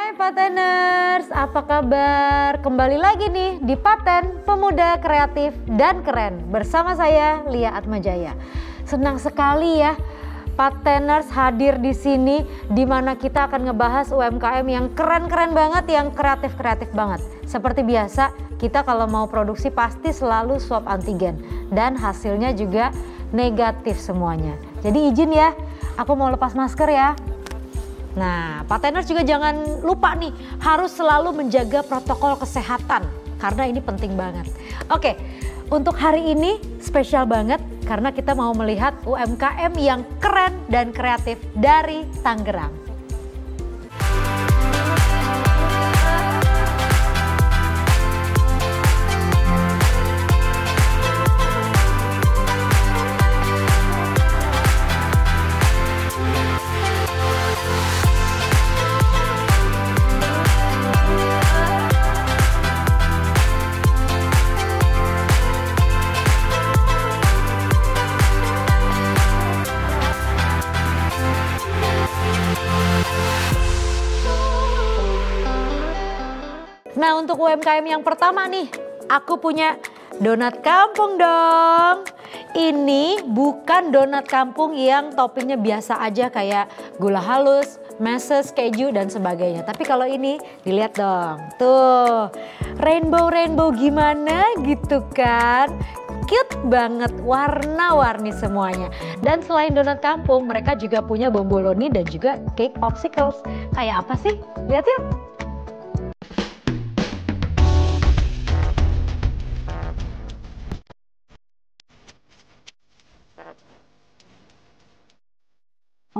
Hai Pateners, apa kabar? Kembali lagi nih di Paten Pemuda Kreatif dan Keren bersama saya Lia Atmajaya. Senang sekali ya Pateners hadir di sini, di mana kita akan ngebahas UMKM yang keren-keren banget, yang kreatif-kreatif banget. Seperti biasa, kita kalau mau produksi pasti selalu swab antigen dan hasilnya juga negatif semuanya. Jadi izin ya, aku mau lepas masker ya. Nah, Pateners juga jangan lupa nih, harus selalu menjaga protokol kesehatan karena ini penting banget. Oke, untuk hari ini spesial banget karena kita mau melihat UMKM yang keren dan kreatif dari Tangerang. Nah, untuk UMKM yang pertama nih, aku punya donat kampung dong. Ini bukan donat kampung yang toppingnya biasa aja kayak gula halus, meses, keju dan sebagainya. Tapi kalau ini dilihat dong, tuh rainbow gimana gitu kan. Cute banget, warna-warni semuanya. Dan selain donat kampung, mereka juga punya bomboloni dan juga cake popsicles. Kayak apa sih? Lihat yuk.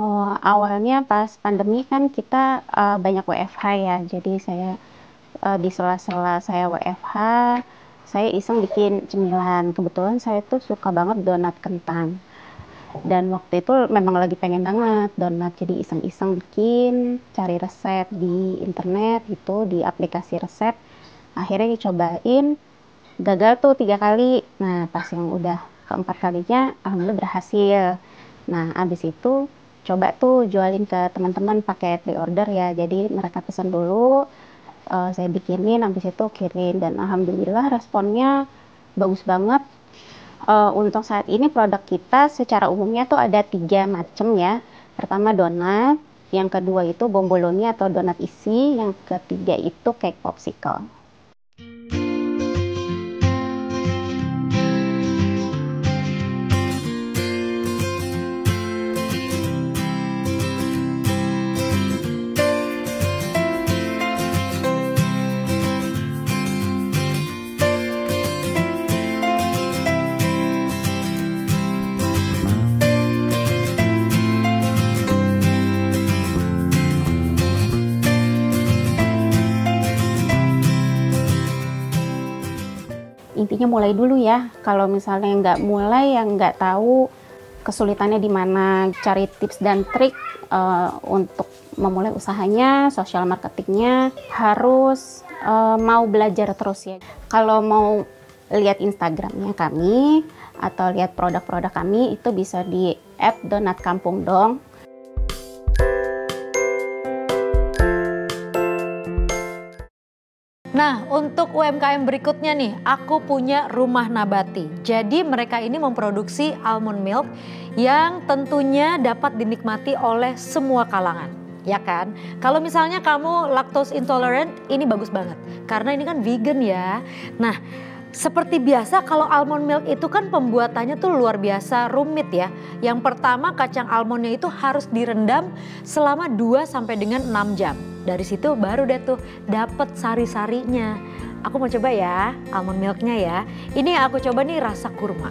Oh, awalnya pas pandemi kan kita banyak WFH ya, jadi saya di sela-sela saya WFH, saya iseng bikin cemilan. Kebetulan saya tuh suka banget donat kentang, dan waktu itu memang lagi pengen banget donat, jadi iseng-iseng bikin, cari resep di internet gitu, di aplikasi resep. Akhirnya dicobain, gagal tuh 3 kali. Nah, pas yang udah keempat kalinya, alhamdulillah berhasil. Nah, abis itu coba tuh jualin ke teman-teman pakai pre-order ya. Jadi mereka pesan dulu, saya bikinin, habis itu kirim, dan alhamdulillah responnya bagus banget. Untuk saat ini produk kita secara umumnya tuh ada 3 macam ya. Pertama donat, yang kedua itu bomboloni atau donat isi, yang ketiga itu cake popsicle. Intinya mulai dulu ya. Kalau misalnya nggak mulai, yang nggak tahu kesulitannya di mana, cari tips dan trik untuk memulai usahanya, sosial marketingnya harus mau belajar terus ya. Kalau mau lihat Instagramnya kami atau lihat produk-produk kami, itu bisa di @donatkampungdong. Nah, untuk UMKM berikutnya nih, aku punya Rumah Nabati. Jadi mereka ini memproduksi almond milk yang tentunya dapat dinikmati oleh semua kalangan. Ya kan? Kalau misalnya kamu lactose intolerant, ini bagus banget. Karena ini kan vegan ya. Nah, seperti biasa kalau almond milk itu kan pembuatannya tuh luar biasa rumit ya. Yang pertama, kacang almondnya itu harus direndam selama 2 sampai dengan 6 jam. Dari situ baru deh tuh dapet sari-sarinya. Aku mau coba ya almond milknya ya. Ini aku coba nih rasa kurma.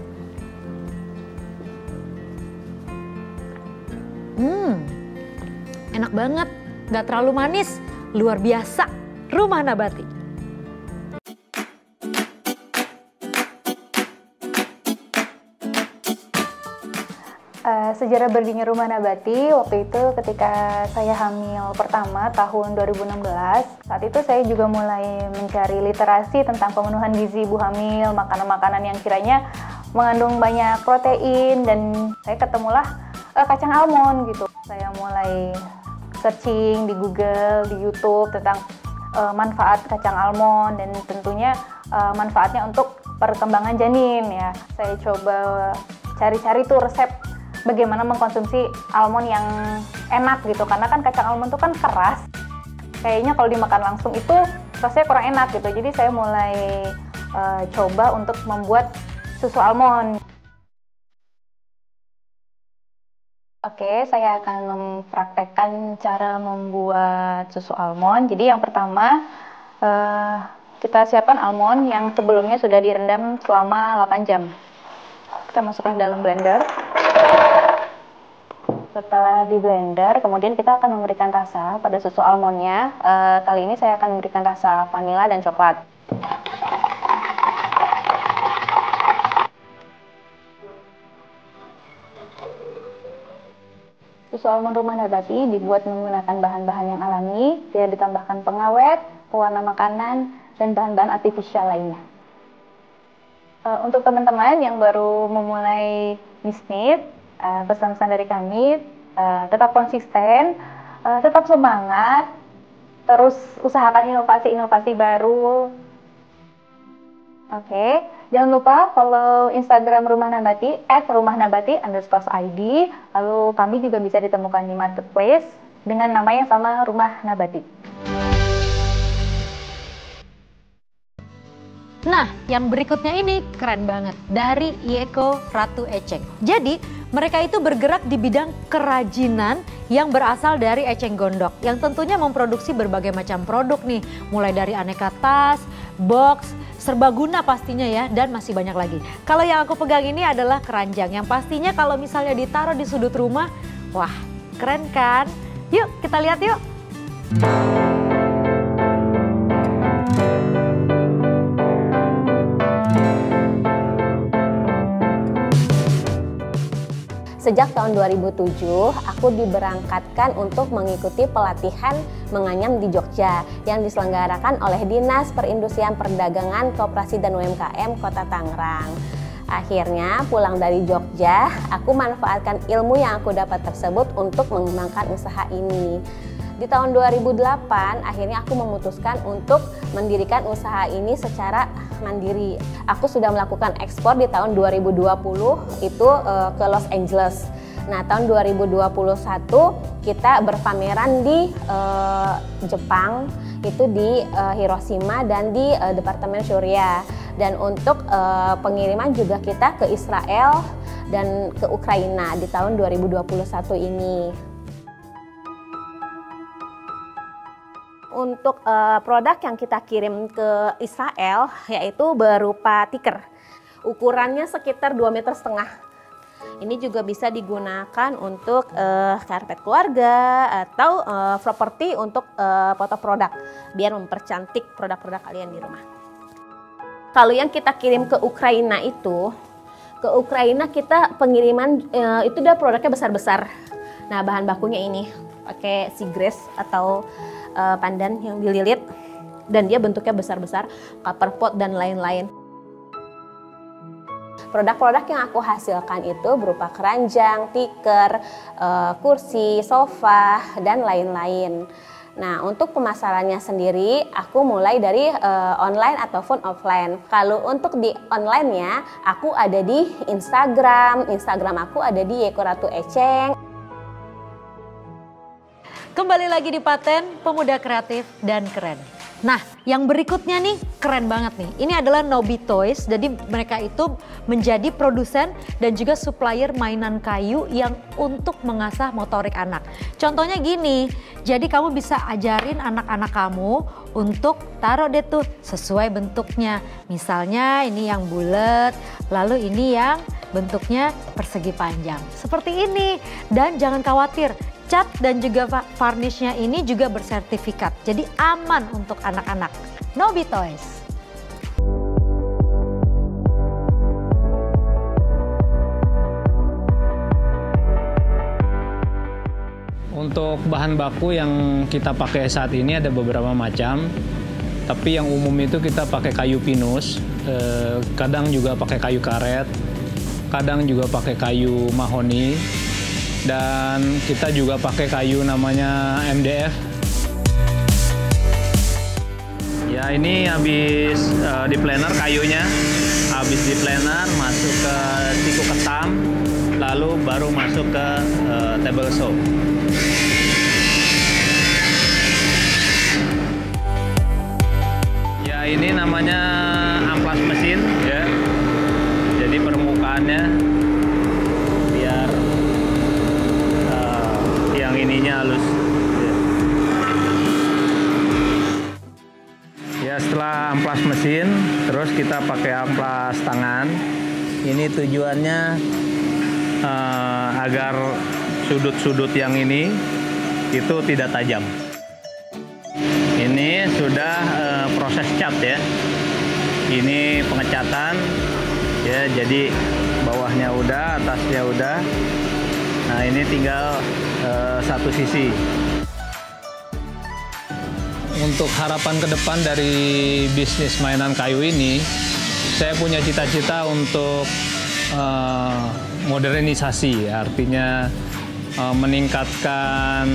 Enak banget, gak terlalu manis, luar biasa. Rumah Nabati. Sejarah berdirinya Rumah Nabati waktu itu ketika saya hamil pertama tahun 2016. Saat itu saya juga mulai mencari literasi tentang pemenuhan gizi ibu hamil, makanan-makanan yang kiranya mengandung banyak protein, dan saya ketemulah kacang almond gitu. Saya mulai searching di Google, di YouTube tentang manfaat kacang almond dan tentunya manfaatnya untuk perkembangan janin ya. Saya coba cari-cari tuh resep bagaimana mengkonsumsi almond yang enak gitu, karena kan kacang almond itu kan keras. Kayaknya kalau dimakan langsung itu rasanya kurang enak gitu. Jadi saya mulai coba untuk membuat susu almond. Oke, saya akan mempraktekkan cara membuat susu almond. Jadi yang pertama, kita siapkan almond yang sebelumnya sudah direndam selama 8 jam. Kita masukkan ke dalam blender. Setelah di blender, kemudian kita akan memberikan rasa pada susu almondnya. Kali ini saya akan memberikan rasa vanila dan coklat. Susu almond rumah nabati dibuat menggunakan bahan-bahan yang alami, tidak ditambahkan pengawet, pewarna makanan, dan bahan-bahan artifisial lainnya. Untuk teman-teman yang baru memulai bisnis, pesan-pesan dari kami, tetap konsisten, tetap semangat, terus usahakan inovasi-inovasi baru. Oke, jangan lupa follow Instagram Rumah Nabati @rumahnabati_id. Lalu kami juga bisa ditemukan di marketplace dengan nama yang sama, Rumah Nabati. Nah, yang berikutnya ini keren banget, dari Yeko Ratu Eceng. Jadi, mereka itu bergerak di bidang kerajinan yang berasal dari eceng gondok, yang tentunya memproduksi berbagai macam produk nih, mulai dari aneka tas, box, serbaguna pastinya ya, dan masih banyak lagi. Kalau yang aku pegang ini adalah keranjang, yang pastinya kalau misalnya ditaruh di sudut rumah, wah keren kan? Yuk kita lihat yuk. Sejak tahun 2007, aku diberangkatkan untuk mengikuti pelatihan menganyam di Jogja yang diselenggarakan oleh Dinas Perindustrian Perdagangan Koperasi dan UMKM Kota Tangerang. Akhirnya pulang dari Jogja, aku manfaatkan ilmu yang aku dapat tersebut untuk mengembangkan usaha ini. Di tahun 2008, akhirnya aku memutuskan untuk mendirikan usaha ini secara mandiri. Aku sudah melakukan ekspor di tahun 2020 itu ke Los Angeles. Nah, tahun 2021 kita berpameran di Jepang, itu di Hiroshima dan di Departemen Surya. Dan untuk pengiriman juga kita ke Israel dan ke Ukraina di tahun 2021 ini. Untuk produk yang kita kirim ke Israel yaitu berupa tikar. Ukurannya sekitar 2,5 meter. Ini juga bisa digunakan untuk karpet keluarga atau properti untuk foto produk biar mempercantik produk-produk kalian di rumah. Kalau yang kita kirim ke Ukraina itu, ke Ukraina kita pengiriman itu udah produknya besar-besar. Nah, bahan bakunya ini pakai seagrass atau pandan yang dililit dan dia bentuknya besar-besar, copper pot dan lain-lain. Produk-produk yang aku hasilkan itu berupa keranjang, tikar, kursi, sofa, dan lain-lain. Nah, untuk pemasarannya sendiri, aku mulai dari online ataupun offline. Kalau untuk di online-nya, aku ada di Instagram aku ada di Yeko Ratu Eceng. Kembali lagi di Paten Pemuda Kreatif dan Keren. Nah, yang berikutnya nih keren banget nih. Ini adalah Nobi Toys. Jadi mereka itu menjadi produsen dan juga supplier mainan kayu yang untuk mengasah motorik anak. Contohnya gini, jadi kamu bisa ajarin anak-anak kamu untuk taruh deh tuh sesuai bentuknya. Misalnya ini yang bulat, lalu ini yang bentuknya persegi panjang. Seperti ini. Dan jangan khawatir, cat dan juga varnishnya ini juga bersertifikat, jadi aman untuk anak-anak. Nobi Toys. Untuk bahan baku yang kita pakai saat ini ada beberapa macam, tapi yang umum itu kita pakai kayu pinus, kadang juga pakai kayu karet, kadang juga pakai kayu mahoni, dan kita juga pakai kayu namanya MDF. Ya, ini habis di planer kayunya, habis di planer masuk ke siku ketam, lalu baru masuk ke table saw. Ya, ini namanya amplas mesin ya. Jadi permukaannya biar yang ininya halus. Ya, setelah amplas mesin, terus kita pakai amplas tangan. Ini tujuannya agar sudut-sudut yang ini itu tidak tajam. Ini sudah proses cat ya. Ini pengecatan ya, jadi bawahnya udah, atasnya udah. Nah, ini tinggal satu sisi. Untuk harapan ke depan dari bisnis mainan kayu ini, saya punya cita-cita untuk modernisasi, artinya meningkatkan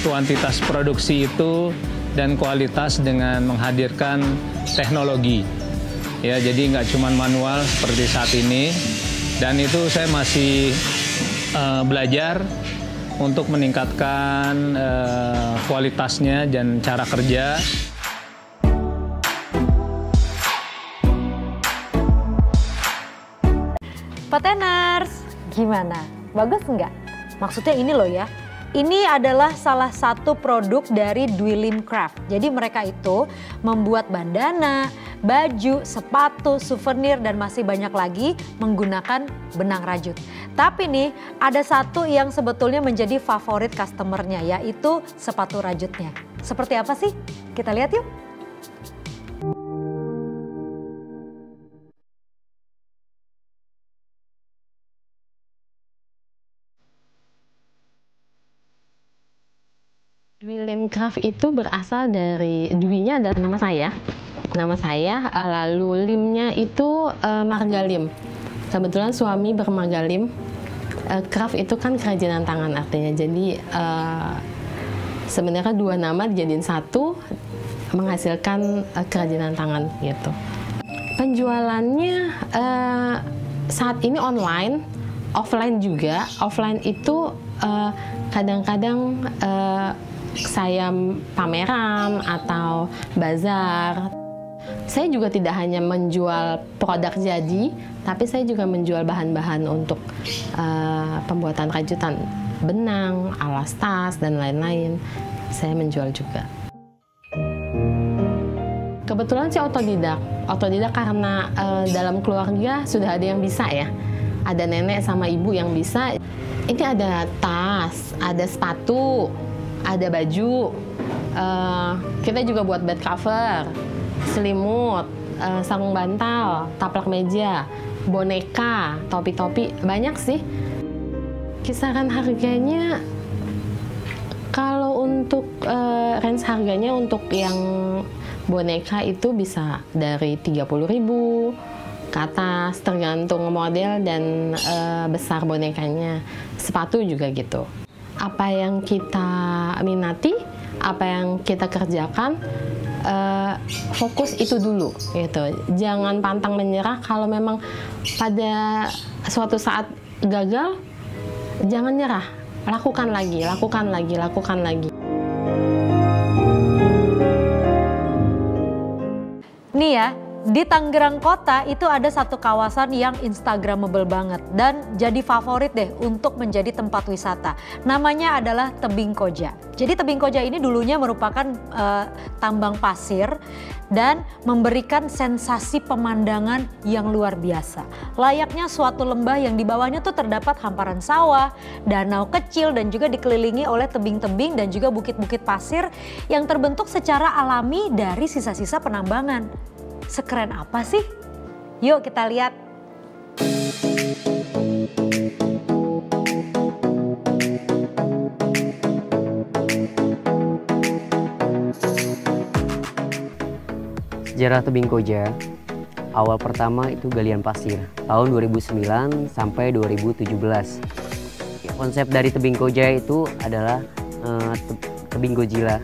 kuantitas produksi itu dan kualitas dengan menghadirkan teknologi. Ya, jadi nggak cuma manual seperti saat ini, dan itu saya masih belajar untuk meningkatkan kualitasnya dan cara kerja. Pateners, gimana? Bagus nggak? Maksudnya ini loh ya. Ini adalah salah satu produk dari Dwi Lim Craft. Jadi mereka itu membuat bandana, baju, sepatu, souvenir, dan masih banyak lagi menggunakan benang rajut. Tapi nih ada satu yang sebetulnya menjadi favorit customernya, yaitu sepatu rajutnya. Seperti apa sih? Kita lihat yuk. Dwi Lim Craft itu berasal dari, Dwi-nya adalah nama saya. Nama saya, lalu Limnya itu marga Lim. Kebetulan suami bermarga Lim. Craft itu kan kerajinan tangan artinya. Jadi sebenarnya dua nama dijadiin satu, menghasilkan kerajinan tangan gitu. Penjualannya saat ini online, offline juga. Offline itu kadang-kadang saya pameran atau bazar. Saya juga tidak hanya menjual produk jadi, tapi saya juga menjual bahan-bahan untuk pembuatan rajutan, benang, alas tas, dan lain-lain. Saya menjual juga. Kebetulan saya otodidak karena dalam keluarga sudah ada yang bisa ya. Ada nenek sama ibu yang bisa. Ini ada tas, ada sepatu, ada baju, kita juga buat bed cover, selimut, sarung bantal, taplak meja, boneka, topi-topi, banyak sih. Kisaran harganya, kalau untuk range harganya untuk yang boneka itu bisa dari 30.000 ke atas, tergantung model dan besar bonekanya. Sepatu juga gitu. Apa yang kita minati, apa yang kita kerjakan, fokus itu dulu gitu. Jangan pantang menyerah. Kalau memang pada suatu saat gagal, jangan nyerah. Lakukan lagi, lakukan lagi, lakukan lagi. Nih ya, di Tangerang Kota itu ada satu kawasan yang instagramable banget dan jadi favorit deh untuk menjadi tempat wisata. Namanya adalah Tebing Koja. Jadi Tebing Koja ini dulunya merupakan tambang pasir dan memberikan sensasi pemandangan yang luar biasa. Layaknya suatu lembah yang di bawahnya tuh terdapat hamparan sawah, danau kecil, dan juga dikelilingi oleh tebing-tebing dan juga bukit-bukit pasir yang terbentuk secara alami dari sisa-sisa penambangan. Sekeren apa sih? Yuk kita lihat. Sejarah Tebing Koja, awal pertama itu galian pasir, tahun 2009 sampai 2017. konsep dari tebing koja itu adalah tebing Godzilla,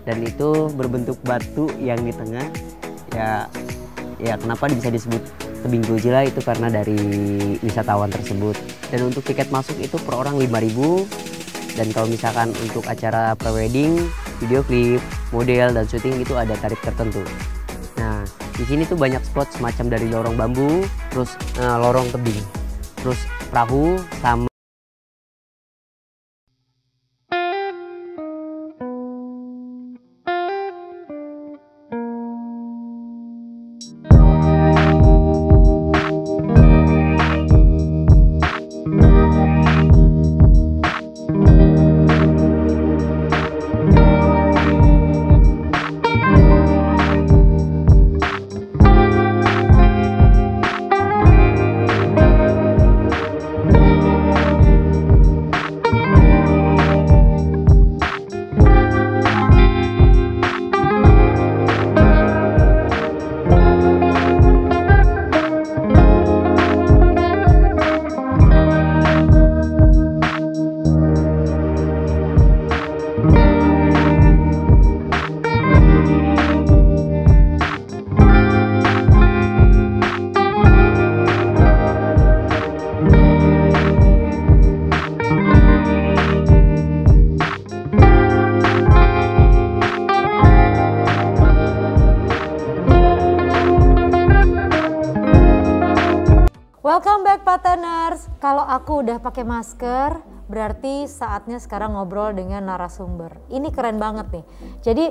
dan itu berbentuk batu yang di tengah. Ya kenapa bisa disebut tebing Godzilla itu karena dari wisatawan tersebut. Dan untuk tiket masuk itu per orang 5.000, dan kalau misalkan untuk acara prewedding, video klip, model dan syuting itu ada tarif tertentu. Nah, di sini tuh banyak spot semacam dari lorong bambu, terus lorong tebing, terus perahu sama Welcome back Pateners. Kalau aku udah pakai masker, berarti saatnya sekarang ngobrol dengan narasumber. Ini keren banget nih. Jadi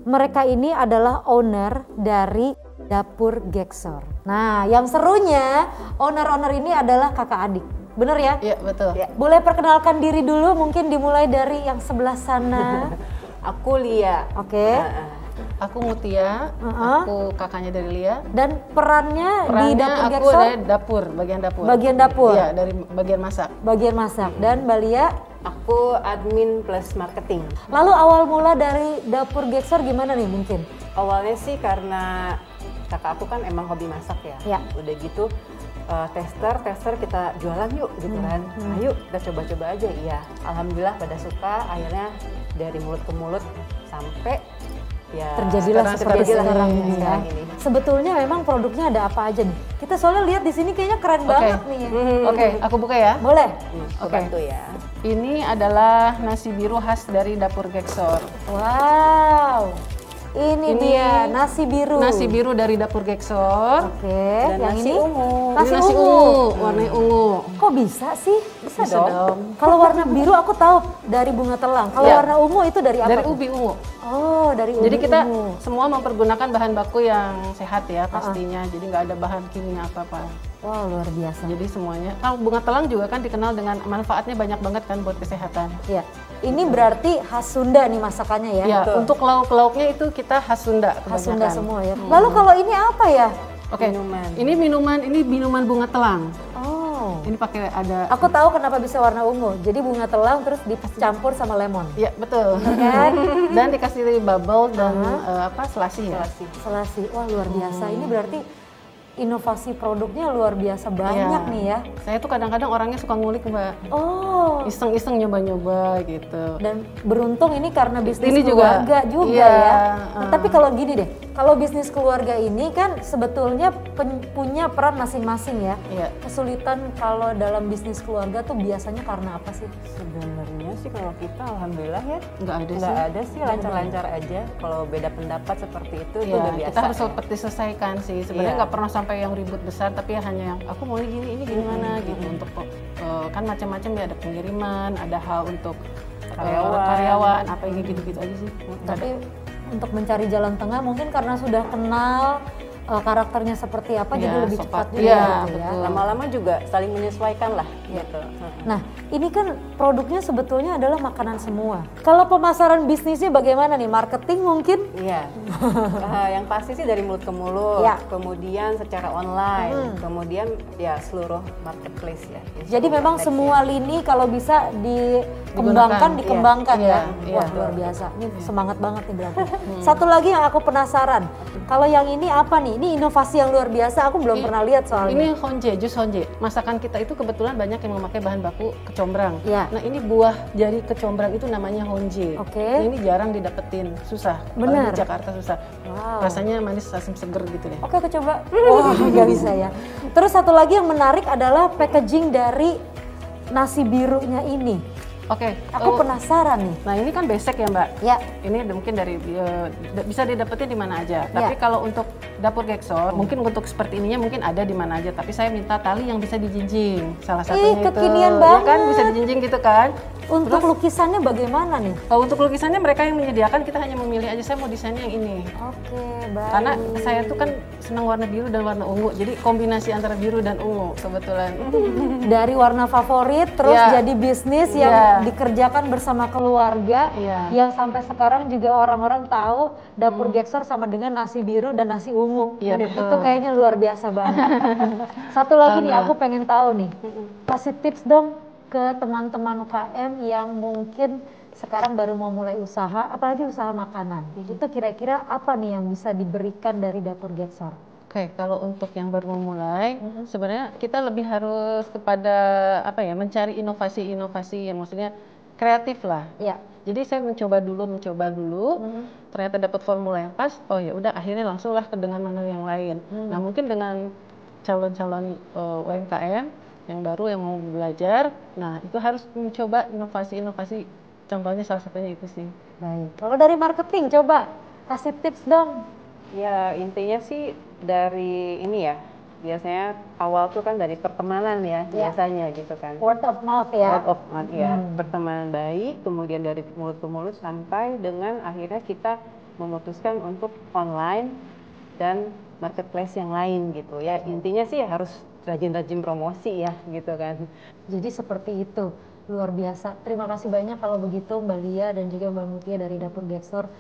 mereka ini adalah owner dari Dapur Geksor. Nah, yang serunya owner-owner ini adalah kakak adik. Bener ya? Iya, betul. Ya. Boleh perkenalkan diri dulu, mungkin dimulai dari yang sebelah sana. Aku Lia. Oke. Aku Mutia, aku kakaknya dari Lia. Dan perannya di Dapur aku Geksor? dari dapur, bagian dapur. Bagian dapur? Iya, dari bagian masak. Bagian masak. Dan Mbak Lia? Aku admin plus marketing. Lalu awal mula dari Dapur Geksor gimana nih mungkin? Awalnya sih karena kakak aku kan emang hobi masak ya. Ya. Udah gitu tester kita jualan yuk gitu kan. Ayo kita coba-coba aja. Iya, alhamdulillah pada suka. Akhirnya dari mulut ke mulut sampai ya Terjadilah seperti sekarang ini ya. sekarang ini. Sebetulnya memang produknya ada apa aja nih? Kita soalnya lihat di sini kayaknya keren banget nih. Oke, aku buka ya. Boleh? Aku bantu ya. Ini adalah nasi biru khas dari Dapur Geksor. Wow. Ini dia nasi biru. Nasi biru dari Dapur Geksor. Oke, Dan yang nasi ini ungu. nasi Ini nasi ungu. ungu, warnanya ungu. Kok bisa sih? Bisa dong. Kalau warna biru aku tahu dari bunga telang. Kalau Ya. warna ungu itu dari apa? Dari tuh? ubi ungu. Oh, dari ubi Jadi kita ungu. semua mempergunakan bahan baku yang sehat ya pastinya. Jadi nggak ada bahan kimia apa-apa. Wah, luar biasa. Jadi semuanya. Kalau bunga telang juga kan dikenal dengan manfaatnya banyak banget kan buat kesehatan. Ya. Ini berarti khas Sunda nih masakannya ya. Ya, untuk lauk-lauknya itu kita khas Sunda Khas Sunda kebanyakan. semua ya. Lalu kalau ini apa ya? Oke. Ini minuman bunga telang. Oh. Ini pakai ada. Aku tahu kenapa bisa warna ungu. Jadi bunga telang terus dicampur sama lemon. Ya, betul. Kan? Dan dikasih bubble dan selasi ya. Selasi. Wah, luar biasa. Ini berarti inovasi produknya luar biasa banyak Iya. nih ya. Saya tuh kadang-kadang orangnya suka ngulik, Mbak. Oh. Iseng-iseng nyoba-nyoba gitu. Dan beruntung ini karena bisnis Ini juga. keluarga juga Iya, ya. Nah, tapi kalau gini deh, kalau bisnis keluarga ini kan sebetulnya punya peran masing-masing ya. Iya. Kesulitan kalau dalam bisnis keluarga tuh biasanya karena apa sih? Sebenarnya sih kalau kita alhamdulillah ya Nggak ada sih. nggak ada sih, lancar-lancar aja. Kalau beda pendapat seperti itu Ya, udah biasa. kita harus seperti selesaikan sih. Sebenarnya Iya. nggak pernah sampai yang ribut besar, tapi hanya yang aku mau ini gimana gitu. Untuk kan macam-macam ya, ada pengiriman, ada hal untuk karyawan, apa yang gitu-gitu aja sih. Tapi untuk mencari jalan tengah mungkin karena sudah kenal karakternya seperti apa jadi Iya, lebih sopan. cepat juga Iya, gitu ya. betul. Lama-lama juga saling menyesuaikan lah gitu. Nah, ini kan produknya sebetulnya adalah makanan semua. Kalau pemasaran bisnisnya bagaimana nih? Marketing mungkin? Iya. Yang pasti sih dari mulut ke mulut, Ya. kemudian secara online, kemudian ya seluruh marketplace ya. Jadi memang semua lini kalau bisa dikembangkan Iya, ya. iya. Wah, luar biasa. Ini semangat banget nih berarti. Satu lagi yang aku penasaran. Kalau yang ini apa nih? Ini inovasi yang luar biasa. Aku belum pernah lihat soalnya. Ini honje, jus honje. Masakan kita itu kebetulan banyak yang memakai bahan baku kecombrang. Ya. Nah ini buah jari kecombrang itu namanya honje. Oke. Nah, ini jarang didapetin, susah. Kalau Benar. di Jakarta susah. Wow. Rasanya manis asam seger gitu deh. Oke, aku coba. Wah, nggak bisa ya. Terus satu lagi yang menarik adalah packaging dari nasi birunya ini. Oke. Aku penasaran nih. Nah ini kan besek ya Mbak. Ya. Ini mungkin dari bisa didapetin di mana aja. Tapi kalau untuk dapur Geksor, mungkin untuk seperti ininya mungkin ada di mana aja. Tapi saya minta tali yang bisa dijinjing. Salah satunya itu. Kekinian Ya banget. kan bisa dijinjing gitu kan. Untuk lukisannya bagaimana nih? Kalau untuk lukisannya mereka yang menyediakan, kita hanya memilih aja saya mau desainnya yang ini. Oke, baik. Karena saya tuh kan senang warna biru dan warna ungu. Jadi kombinasi antara biru dan ungu kebetulan. Dari warna favorit terus Ya. jadi bisnis yang dikerjakan bersama keluarga, yang sampai sekarang juga orang-orang tahu dapur Geksor sama dengan nasi biru dan nasi ungu. Iya, Itu betul. kayaknya luar biasa banget. Satu lagi nih aku pengen tahu nih, kasih tips dong ke teman-teman UKM yang mungkin sekarang baru mau mulai usaha, apalagi usaha makanan. Itu kira-kira apa nih yang bisa diberikan dari dapur Geksor? Oke, kalau untuk yang baru memulai, sebenarnya kita lebih harus kepada apa ya, mencari inovasi-inovasi yang maksudnya kreatif lah. Ya. Jadi saya mencoba dulu, ternyata dapat formula yang pas. Oh ya udah, akhirnya langsung lah ke dengan mana yang lain. Nah mungkin dengan calon-calon UMKM yang baru yang mau belajar, nah itu harus mencoba inovasi-inovasi. Contohnya salah satunya itu sih. Baik. Kalau dari marketing coba kasih tips dong. Ya intinya sih dari ini ya, biasanya awal tuh kan dari pertemanan ya, biasanya gitu kan. Word of mouth ya. Word of mouth ya, pertemanan baik, kemudian dari mulut ke mulut sampai dengan akhirnya kita memutuskan untuk online dan marketplace yang lain gitu ya. Intinya sih harus rajin-rajin promosi ya gitu kan. Jadi seperti itu, luar biasa. Terima kasih banyak kalau begitu Mbak Lia dan juga Mbak Mutia dari Dapur Geksor.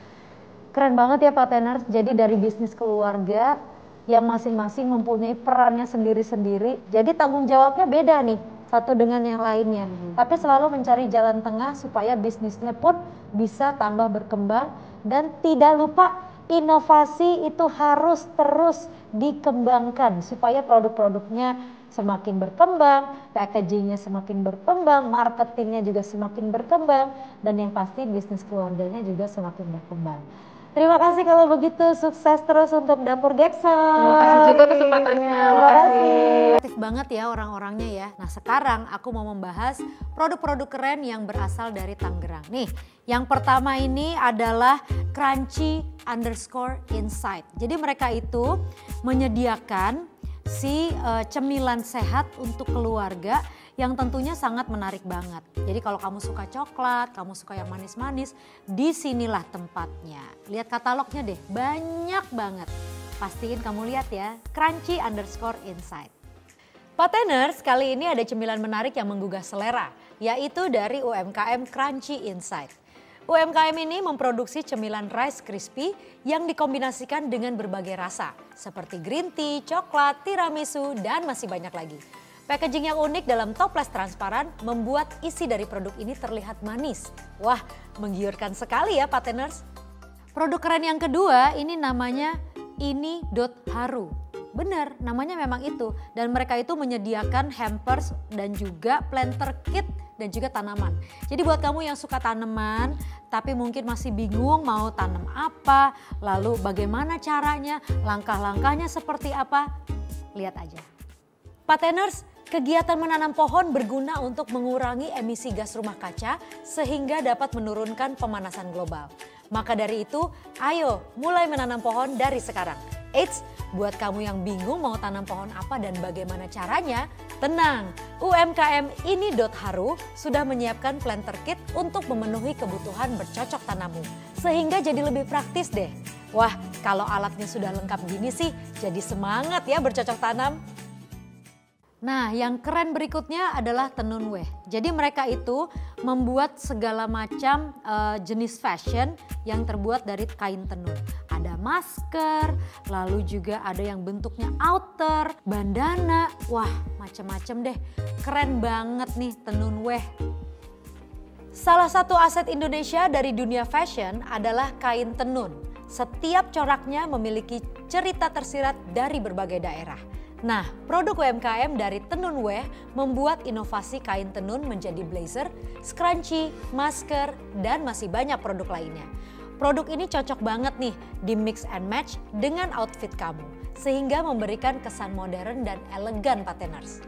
Keren banget ya Pak Teners, jadi dari bisnis keluarga yang masing-masing mempunyai perannya sendiri-sendiri. Jadi tanggung jawabnya beda nih, satu dengan yang lainnya. Tapi selalu mencari jalan tengah supaya bisnisnya pun bisa tambah berkembang. Dan tidak lupa inovasi itu harus terus dikembangkan supaya produk-produknya semakin berkembang, packagingnya semakin berkembang, marketingnya juga semakin berkembang, dan yang pasti bisnis keluarganya juga semakin berkembang. Terima kasih kalau begitu, sukses terus untuk Dapur Geksor. Terima kasih juga kesempatannya. Terima kasih. Aktif banget ya orang-orangnya ya. Nah sekarang aku mau membahas produk-produk keren yang berasal dari Tangerang. Nih, yang pertama ini adalah Crunchy_Insight. Jadi mereka itu menyediakan si cemilan sehat untuk keluarga yang tentunya sangat menarik banget. Jadi kalau kamu suka coklat, kamu suka yang manis-manis, disinilah tempatnya. Lihat katalognya deh, banyak banget. Pastiin kamu lihat ya, Crunchy_Insight. Pak Teners, kali ini ada cemilan menarik yang menggugah selera, yaitu dari UMKM Crunchy Insight. UMKM ini memproduksi cemilan Rice Crispy yang dikombinasikan dengan berbagai rasa, seperti green tea, coklat, tiramisu, dan masih banyak lagi. Packaging yang unik dalam toples transparan membuat isi dari produk ini terlihat manis. Wah, menggiurkan sekali ya Pak Teners. Produk keren yang kedua ini namanya ini.haru. Benar, namanya memang itu. Dan mereka itu menyediakan hampers dan juga planter kit dan juga tanaman. Jadi buat kamu yang suka tanaman tapi mungkin masih bingung mau tanam apa, lalu bagaimana caranya, langkah-langkahnya seperti apa, lihat aja. Pak Teners, kegiatan menanam pohon berguna untuk mengurangi emisi gas rumah kaca sehingga dapat menurunkan pemanasan global. Maka dari itu, ayo mulai menanam pohon dari sekarang. Eits, buat kamu yang bingung mau tanam pohon apa dan bagaimana caranya, tenang, UMKM ini.haru sudah menyiapkan planter kit untuk memenuhi kebutuhan bercocok tanammu. Sehingga jadi lebih praktis deh. Wah, kalau alatnya sudah lengkap gini sih, jadi semangat ya bercocok tanam. Nah, yang keren berikutnya adalah Tenunweh. Jadi mereka itu membuat segala macam jenis fashion yang terbuat dari kain tenun. Ada masker, lalu juga ada yang bentuknya outer, bandana, wah macam-macam deh. Keren banget nih Tenunweh. Salah satu aset Indonesia dari dunia fashion adalah kain tenun. Setiap coraknya memiliki cerita tersirat dari berbagai daerah. Nah, produk UMKM dari Tenunwear membuat inovasi kain tenun menjadi blazer, scrunchie, masker, dan masih banyak produk lainnya. Produk ini cocok banget nih di mix and match dengan outfit kamu, sehingga memberikan kesan modern dan elegan pateners.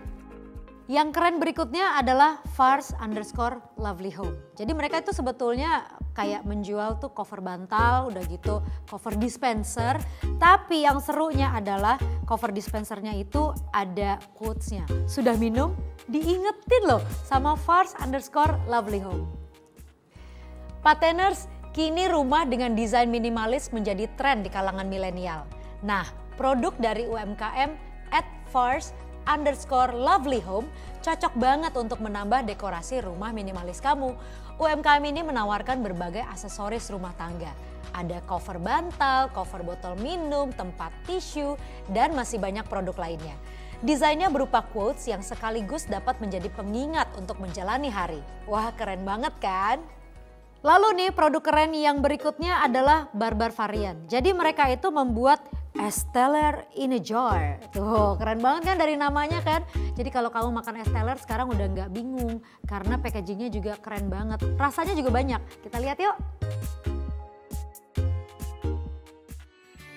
Yang keren berikutnya adalah Fars_Lovely_Home. Jadi mereka itu sebetulnya kayak menjual tuh cover bantal, udah gitu cover dispenser. Tapi yang serunya adalah cover dispensernya itu ada quotes-nya. Sudah minum? Diingetin loh sama Fars_Lovely_Home. Pateners, kini rumah dengan desain minimalis menjadi tren di kalangan milenial. Nah, produk dari UMKM @Fars_Lovely_Home cocok banget untuk menambah dekorasi rumah minimalis kamu. UMKM ini menawarkan berbagai aksesoris rumah tangga. Ada cover bantal, cover botol minum, tempat tisu, dan masih banyak produk lainnya. Desainnya berupa quotes yang sekaligus dapat menjadi pengingat untuk menjalani hari. Wah, keren banget kan? Lalu nih produk keren yang berikutnya adalah Barbar Varian. Jadi mereka itu membuat Esteller in a jar. Tuh keren banget kan dari namanya kan. Jadi kalau kamu makan Esteller sekarang udah nggak bingung. Karena packagingnya juga keren banget. Rasanya juga banyak. Kita lihat yuk.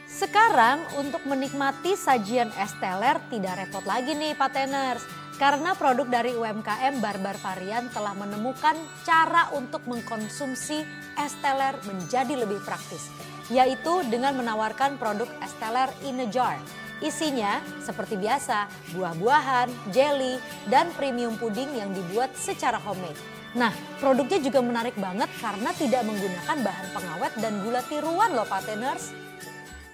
Sekarang untuk menikmati sajian Esteller tidak repot lagi nih pateners. Karena produk dari UMKM Barbar Varian telah menemukan cara untuk mengkonsumsi Esteller menjadi lebih praktis. Yaitu dengan menawarkan produk Esteller in a jar. Isinya seperti biasa buah-buahan, jelly, dan premium puding yang dibuat secara homemade. Nah produknya juga menarik banget karena tidak menggunakan bahan pengawet dan gula tiruan loh pateners.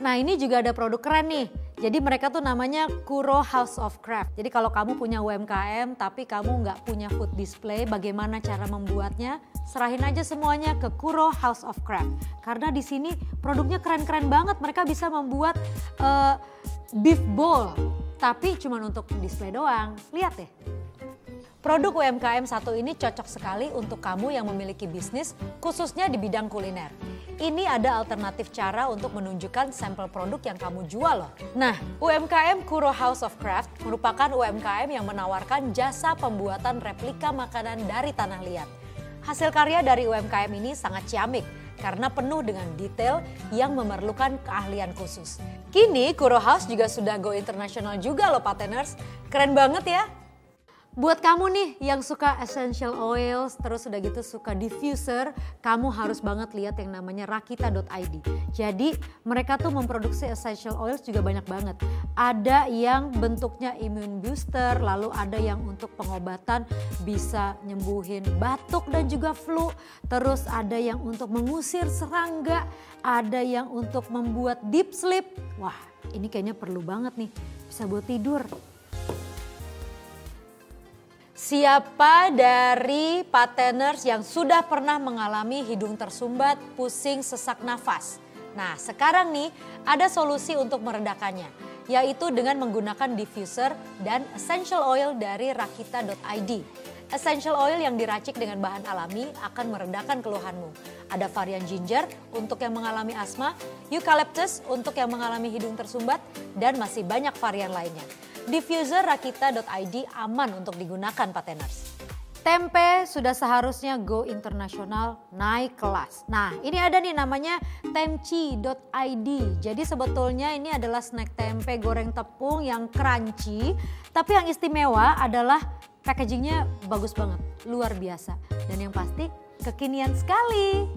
Nah ini juga ada produk keren nih. Jadi mereka tuh namanya Kuro House of Craft. Jadi kalau kamu punya UMKM tapi kamu nggak punya food display, bagaimana cara membuatnya? Serahin aja semuanya ke Kuro House of Craft. Karena di sini produknya keren-keren banget. Mereka bisa membuat beef bowl, tapi cuma untuk display doang. Lihat deh. Produk UMKM satu ini cocok sekali untuk kamu yang memiliki bisnis khususnya di bidang kuliner. Ini ada alternatif cara untuk menunjukkan sampel produk yang kamu jual loh. Nah, UMKM Kuro House of Craft merupakan UMKM yang menawarkan jasa pembuatan replika makanan dari tanah liat. Hasil karya dari UMKM ini sangat ciamik karena penuh dengan detail yang memerlukan keahlian khusus. Kini Kuro House juga sudah go internasional juga loh pateners. Keren banget ya. Buat kamu nih yang suka essential oils, terus udah gitu suka diffuser, kamu harus banget lihat yang namanya rakita.id. Jadi mereka tuh memproduksi essential oils juga banyak banget. Ada yang bentuknya immune booster, lalu ada yang untuk pengobatan bisa nyembuhin batuk dan juga flu. Terus ada yang untuk mengusir serangga, ada yang untuk membuat deep sleep. Wah ini kayaknya perlu banget nih, bisa buat tidur. Siapa dari pateners yang sudah pernah mengalami hidung tersumbat, pusing, sesak nafas? Nah sekarang nih ada solusi untuk meredakannya, yaitu dengan menggunakan diffuser dan essential oil dari rakita.id. Essential oil yang diracik dengan bahan alami akan meredakan keluhanmu. Ada varian ginger untuk yang mengalami asma, eucalyptus untuk yang mengalami hidung tersumbat, dan masih banyak varian lainnya. Diffuser rakita.id aman untuk digunakan pateners. Tempe sudah seharusnya go internasional, naik kelas. Nah ini ada nih namanya temci.id. Jadi sebetulnya ini adalah snack tempe goreng tepung yang crunchy. Tapi yang istimewa adalah packagingnya bagus banget, luar biasa. Dan yang pasti kekinian sekali.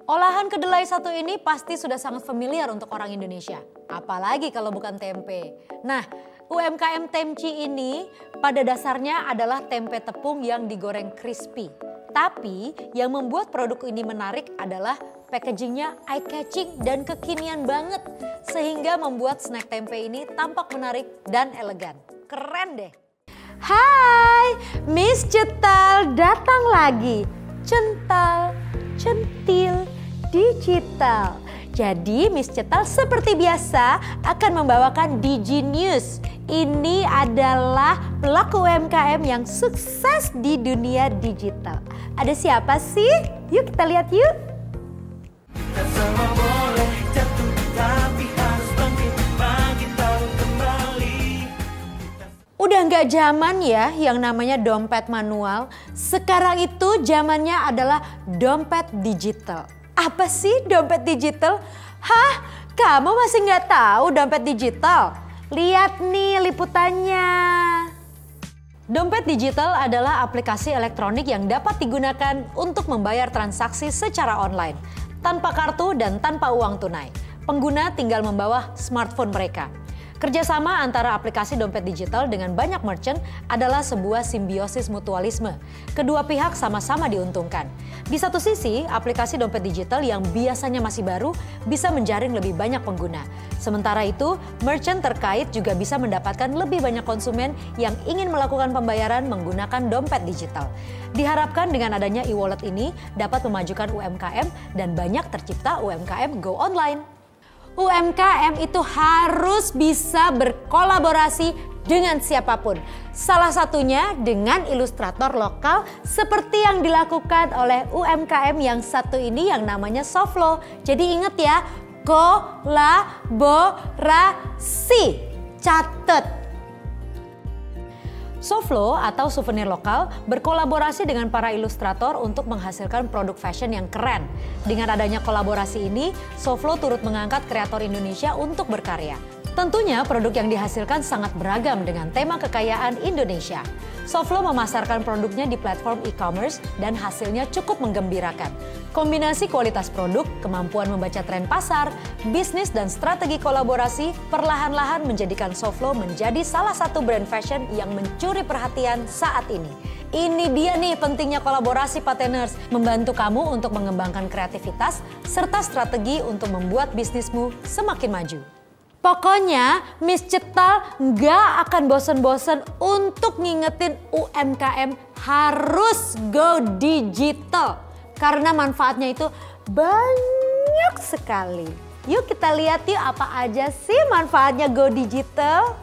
Olahan kedelai satu ini pasti sudah sangat familiar untuk orang Indonesia. Apalagi kalau bukan tempe. Nah UMKM Temci ini pada dasarnya adalah tempe tepung yang digoreng crispy. Tapi yang membuat produk ini menarik adalah packagingnya eye-catching dan kekinian banget. Sehingga membuat snack tempe ini tampak menarik dan elegan. Keren deh. Hai, Miss Cetal datang lagi. Cental, centil, digital. Jadi Miss Cetal seperti biasa akan membawakan Digi News. Ini adalah pelaku UMKM yang sukses di dunia digital. Ada siapa sih? Yuk kita lihat yuk. gak zaman ya yang namanya dompet manual. Sekarang itu zamannya adalah dompet digital. Apa sih dompet digital? Hah? Kamu masih gak tahu dompet digital? Lihat nih liputannya. Dompet digital adalah aplikasi elektronik yang dapat digunakan untuk membayar transaksi secara online, tanpa kartu dan tanpa uang tunai. Pengguna tinggal membawa smartphone mereka. Kerjasama antara aplikasi dompet digital dengan banyak merchant adalah sebuah simbiosis mutualisme. Kedua pihak sama-sama diuntungkan. Di satu sisi, aplikasi dompet digital yang biasanya masih baru bisa menjaring lebih banyak pengguna. Sementara itu, merchant terkait juga bisa mendapatkan lebih banyak konsumen yang ingin melakukan pembayaran menggunakan dompet digital. Diharapkan dengan adanya e-wallet ini dapat memajukan UMKM dan banyak tercipta UMKM go online. UMKM itu harus bisa berkolaborasi dengan siapapun. Salah satunya dengan ilustrator lokal seperti yang dilakukan oleh UMKM yang satu ini yang namanya Soflo. Jadi ingat ya, kolaborasi. Catet. Soflo atau souvenir lokal berkolaborasi dengan para ilustrator untuk menghasilkan produk fashion yang keren. Dengan adanya kolaborasi ini, Soflo turut mengangkat kreator Indonesia untuk berkarya. Tentunya produk yang dihasilkan sangat beragam dengan tema kekayaan Indonesia. Soflo memasarkan produknya di platform e-commerce dan hasilnya cukup menggembirakan. Kombinasi kualitas produk, kemampuan membaca tren pasar, bisnis dan strategi kolaborasi perlahan-lahan menjadikan Soflo menjadi salah satu brand fashion yang mencuri perhatian saat ini. Ini dia nih pentingnya kolaborasi Pateners, membantu kamu untuk mengembangkan kreativitas serta strategi untuk membuat bisnismu semakin maju. Pokoknya Miss Cetal nggak akan bosen-bosen untuk ngingetin UMKM harus go digital. Karena manfaatnya itu banyak sekali. Yuk kita lihat yuk apa aja sih manfaatnya go digital.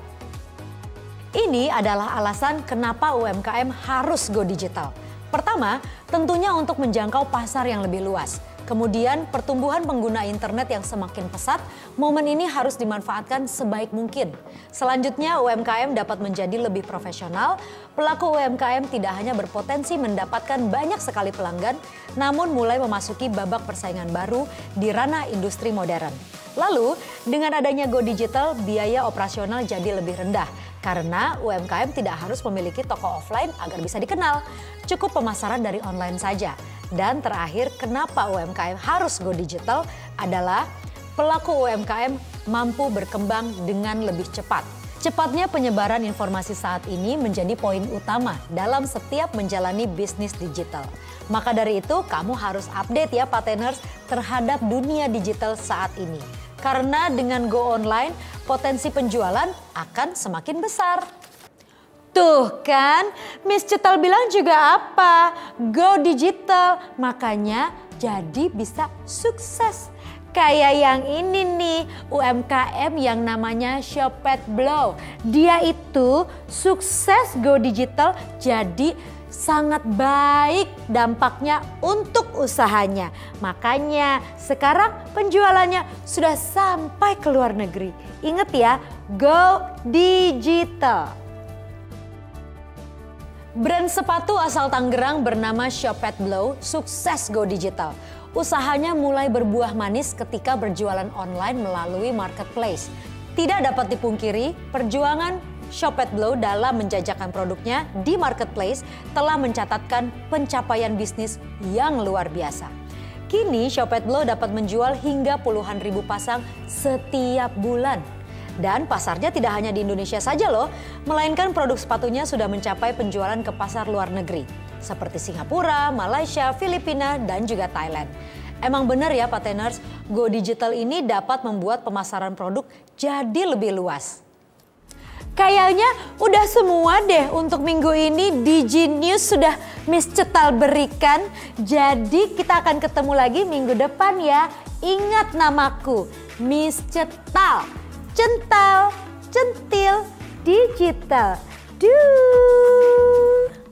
Ini adalah alasan kenapa UMKM harus go digital. Pertama, tentunya untuk menjangkau pasar yang lebih luas. Kemudian pertumbuhan pengguna internet yang semakin pesat, momen ini harus dimanfaatkan sebaik mungkin. Selanjutnya UMKM dapat menjadi lebih profesional. Pelaku UMKM tidak hanya berpotensi mendapatkan banyak sekali pelanggan, namun mulai memasuki babak persaingan baru di ranah industri modern. Lalu dengan adanya go digital, biaya operasional jadi lebih rendah. Karena UMKM tidak harus memiliki toko offline agar bisa dikenal. Cukup pemasaran dari online saja. Dan terakhir, kenapa UMKM harus go digital adalah pelaku UMKM mampu berkembang dengan lebih cepat. Cepatnya penyebaran informasi saat ini menjadi poin utama dalam setiap menjalani bisnis digital. Maka dari itu, kamu harus update ya Pateners terhadap dunia digital saat ini. Karena dengan go online, potensi penjualan akan semakin besar. Tuh kan, Miss Cetal bilang juga apa? Go digital, makanya jadi bisa sukses. Kayak yang ini nih, UMKM yang namanya Shopet Blow. Dia itu sukses go digital jadi sangat baik dampaknya untuk usahanya. Makanya sekarang penjualannya sudah sampai ke luar negeri. Ingat ya, go digital. Brand sepatu asal Tangerang bernama Shopet Blow sukses go digital. Usahanya mulai berbuah manis ketika berjualan online melalui marketplace. Tidak dapat dipungkiri, perjuangan Shopet Blow dalam menjajakan produknya di marketplace telah mencatatkan pencapaian bisnis yang luar biasa. Kini Shopet Blow dapat menjual hingga puluhan ribu pasang setiap bulan. Dan pasarnya tidak hanya di Indonesia saja loh, melainkan produk sepatunya sudah mencapai penjualan ke pasar luar negeri. Seperti Singapura, Malaysia, Filipina, dan juga Thailand. Emang benar ya Pateners, go digital ini dapat membuat pemasaran produk jadi lebih luas. Kayaknya udah semua deh untuk minggu ini Digi News sudah Miss Cetal berikan. Jadi kita akan ketemu lagi minggu depan ya. Ingat namaku, Miss Cetal. Cental, centil, digital.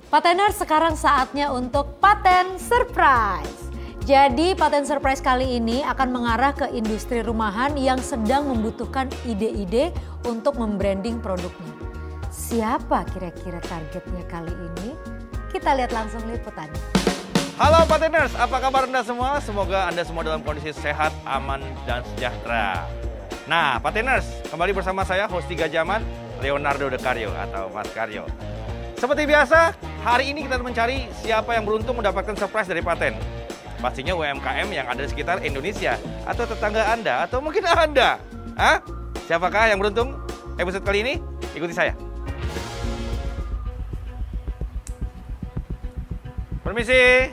Pateners, sekarang saatnya untuk Paten Surprise. Jadi Paten Surprise kali ini akan mengarah ke industri rumahan yang sedang membutuhkan ide-ide untuk membranding produknya. Siapa kira-kira targetnya kali ini? Kita lihat langsung liputannya. Halo Pateners, apa kabar Anda semua? Semoga Anda semua dalam kondisi sehat, aman, dan sejahtera. Nah, Pateners, kembali bersama saya, host 3 Jaman, Leonardo De Caryo atau Mas Caryo. Seperti biasa, hari ini kita mencari siapa yang beruntung mendapatkan surprise dari Paten. Pastinya UMKM yang ada di sekitar Indonesia, atau tetangga Anda, atau mungkin Anda. Hah? Siapakah yang beruntung? Episode kali ini, ikuti saya. Permisi.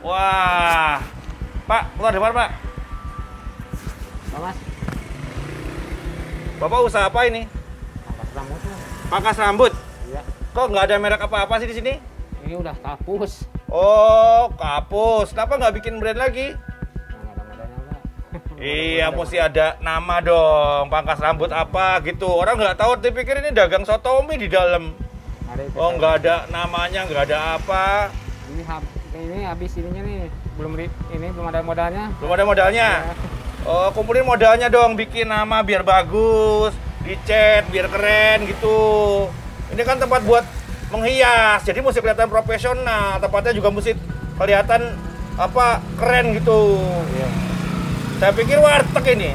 Wah, Pak, keluar depan Pak. Mas, Bapak usaha apa ini? pangkas rambut. Pangkas rambut. Iya, Kok nggak ada merek apa-apa sih di sini? ini udah kapus. Oh, kapus. Kenapa nggak bikin brand lagi? Nggak ada modalnya enggak. Iya, mesti ada nama dong. Pangkas rambut apa gitu. Orang nggak tahu, dipikir ini dagang sotomi di dalam. Ada itu. Oh, nggak ada namanya, nggak ada apa. Ini habis ininya nih. Belum ada modalnya. Belum ada modalnya. Oh, kumpulin modalnya dong, bikin nama biar bagus, dicat biar keren gitu. Ini kan tempat buat menghias, jadi mesti kelihatan profesional. Tempatnya juga mesti kelihatan apa keren gitu. Iya. Saya pikir warteg ini.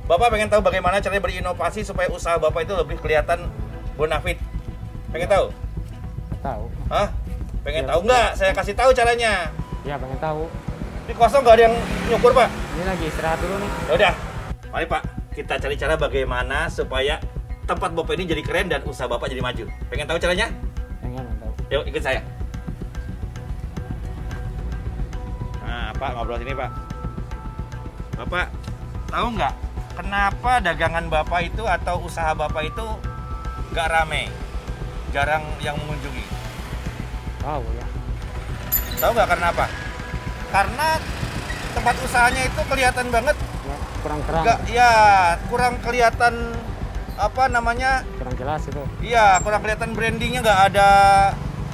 Bapak pengen tahu bagaimana caranya berinovasi supaya usaha Bapak itu lebih kelihatan bonafit. Pengen tahu? Tahu. Hah? Pengen Iya. tahu nggak? Saya kasih tahu caranya. Iya, pengen tahu. Ini kosong nggak ada yang nyukur, Pak? Ini lagi istirahat dulu nih. Ya udah, mari Pak, kita cari cara bagaimana supaya tempat Bapak ini jadi keren dan usaha Bapak jadi maju. Pengen tahu caranya? Pengen tahu. Yuk, ikut saya. Nah, Pak, ngobrol sini, Pak. Bapak, tahu nggak kenapa dagangan Bapak itu atau usaha Bapak itu nggak rame? Jarang yang mengunjungi. Tahu ya. Tahu nggak karena apa? Karena tempat usahanya itu kelihatan banget Ya, kurang terang. nggak, ya kurang kelihatan apa namanya? Kurang jelas itu. Iya, kurang kelihatan brandingnya, nggak ada,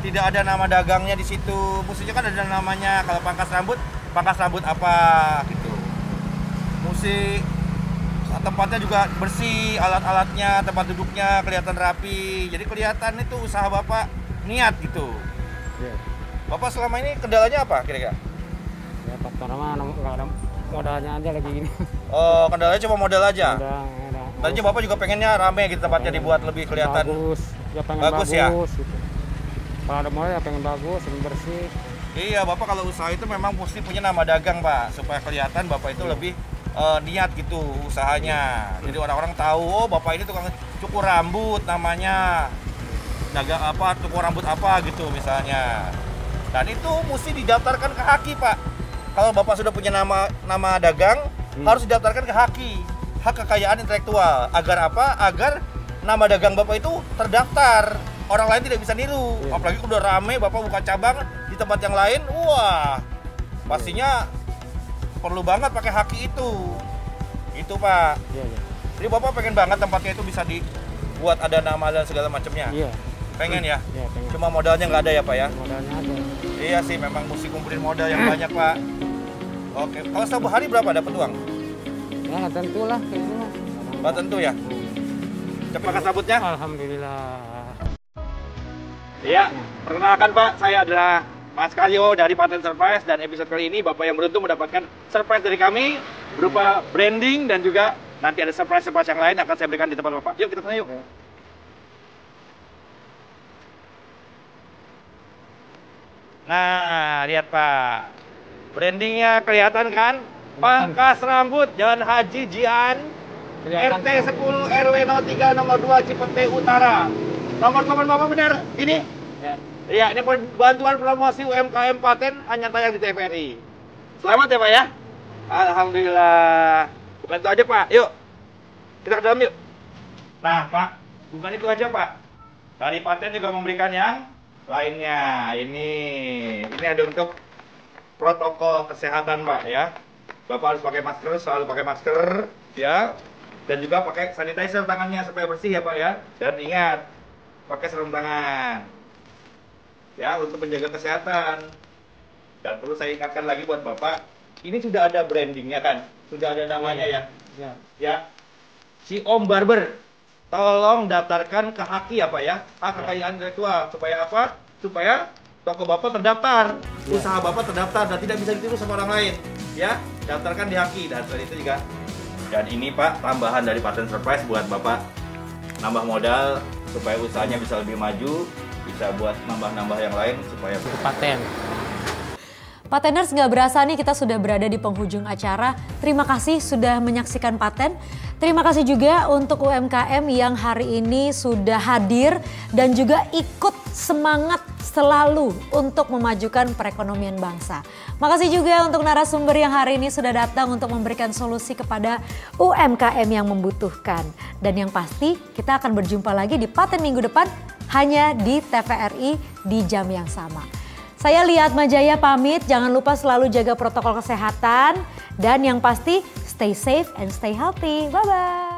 tidak ada nama dagangnya di situ. Mestinya kan ada namanya. Kalau pangkas rambut apa gitu. Mesti tempatnya juga bersih, alat-alatnya, tempat duduknya kelihatan rapi. Jadi kelihatan itu usaha Bapak niat gitu. Iya. Bapak selama ini kendalanya apa kira-kira? Ya, faktor mana nggak ada modalnya aja lagi gini. Oh, kendalanya cuma modal aja. Udah. Tadinya Bapak juga pengennya rame gitu, tempatnya dibuat lebih kelihatan. Bagus. Ya pengen Bagus bagus, ya? gitu. Kalau ada modal ya pengen bagus, pengen bersih. Iya, Bapak kalau usaha itu memang mesti punya nama dagang, Pak, supaya kelihatan Bapak itu lebih niat gitu usahanya. Jadi orang-orang tahu, oh Bapak ini tukang cukur rambut namanya. Dagang apa, cukur rambut apa gitu misalnya. Dan itu mesti didaftarkan ke Haki, Pak. Kalau Bapak sudah punya nama dagang, harus didaftarkan ke Haki. Hak kekayaan intelektual. Agar apa? Agar nama dagang Bapak itu terdaftar. Orang lain tidak bisa niru. Iya. Apalagi udah rame Bapak buka cabang di tempat yang lain, wah, pastinya perlu banget pakai Haki itu. Itu, Pak. Iya, iya. Jadi Bapak pengen banget tempatnya itu bisa dibuat ada nama dan segala macamnya. Iya. Pengen ya? Iya, pengen. Cuma modalnya nggak ada ya, Pak ya? Modalnya aja. Iya sih, memang mesti kumpulin modal yang banyak, Pak. Oke, kalau setiap hari berapa dapat uang? Ya nggak tentu lah kayak gitu mah. Nggak tentu ya? Cepat kas rambutnya? Alhamdulillah. Iya, perkenalkan Pak, saya adalah Mas Caryo dari Paten Surprise, dan episode kali ini Bapak yang beruntung mendapatkan surprise dari kami berupa branding, dan juga nanti ada surprise yang lain akan saya berikan di tempat Bapak. Yuk kita sana yuk. Nah, lihat Pak, brandingnya kelihatan kan? Pangkas rambut Jalan Haji Jian, RT 10 RW 03 nomor 2 Cipete Utara. Nomor telepon Bapak benar? Ini? Ya. Iya, ini bantuan promosi UMKM Paten hanya tayang di TVRI. Selamat ya Pak ya. Alhamdulillah. Bukan itu aja Pak, yuk. Kita ke dalam yuk. Nah Pak, bukan itu aja Pak. Dari Paten juga memberikan yang lainnya. Ini ada untuk protokol kesehatan Pak ya. Bapak harus pakai masker, selalu pakai masker ya. Dan juga pakai sanitizer tangannya supaya bersih ya Pak ya. Dan ingat, pakai sarung tangan ya untuk menjaga kesehatan. Dan perlu saya ingatkan lagi buat Bapak, ini sudah ada brandingnya kan, sudah ada namanya ya. Ya. Ya, si Om Barber, tolong daftarkan ke Haki ya Pak ya, hak kekayaan intelektual. Supaya apa? Supaya toko Bapak terdaftar, usaha Bapak terdaftar dan tidak bisa ditiru sama orang lain. Ya, daftarkan di Haki. Dan selain itu juga, dan ini Pak, tambahan dari Paten Surprise buat Bapak, nambah modal supaya usahanya bisa lebih maju, bisa buat nambah-nambah yang lain supaya Paten. Pateners, nggak berasa nih kita sudah berada di penghujung acara. Terima kasih sudah menyaksikan Paten. Terima kasih juga untuk UMKM yang hari ini sudah hadir dan juga ikut semangat selalu untuk memajukan perekonomian bangsa. Makasih juga untuk narasumber yang hari ini sudah datang untuk memberikan solusi kepada UMKM yang membutuhkan. Dan yang pasti kita akan berjumpa lagi di Paten minggu depan hanya di TVRI di jam yang sama. Saya Lia Atmajaya pamit, jangan lupa selalu jaga protokol kesehatan dan yang pasti stay safe and stay healthy. Bye-bye.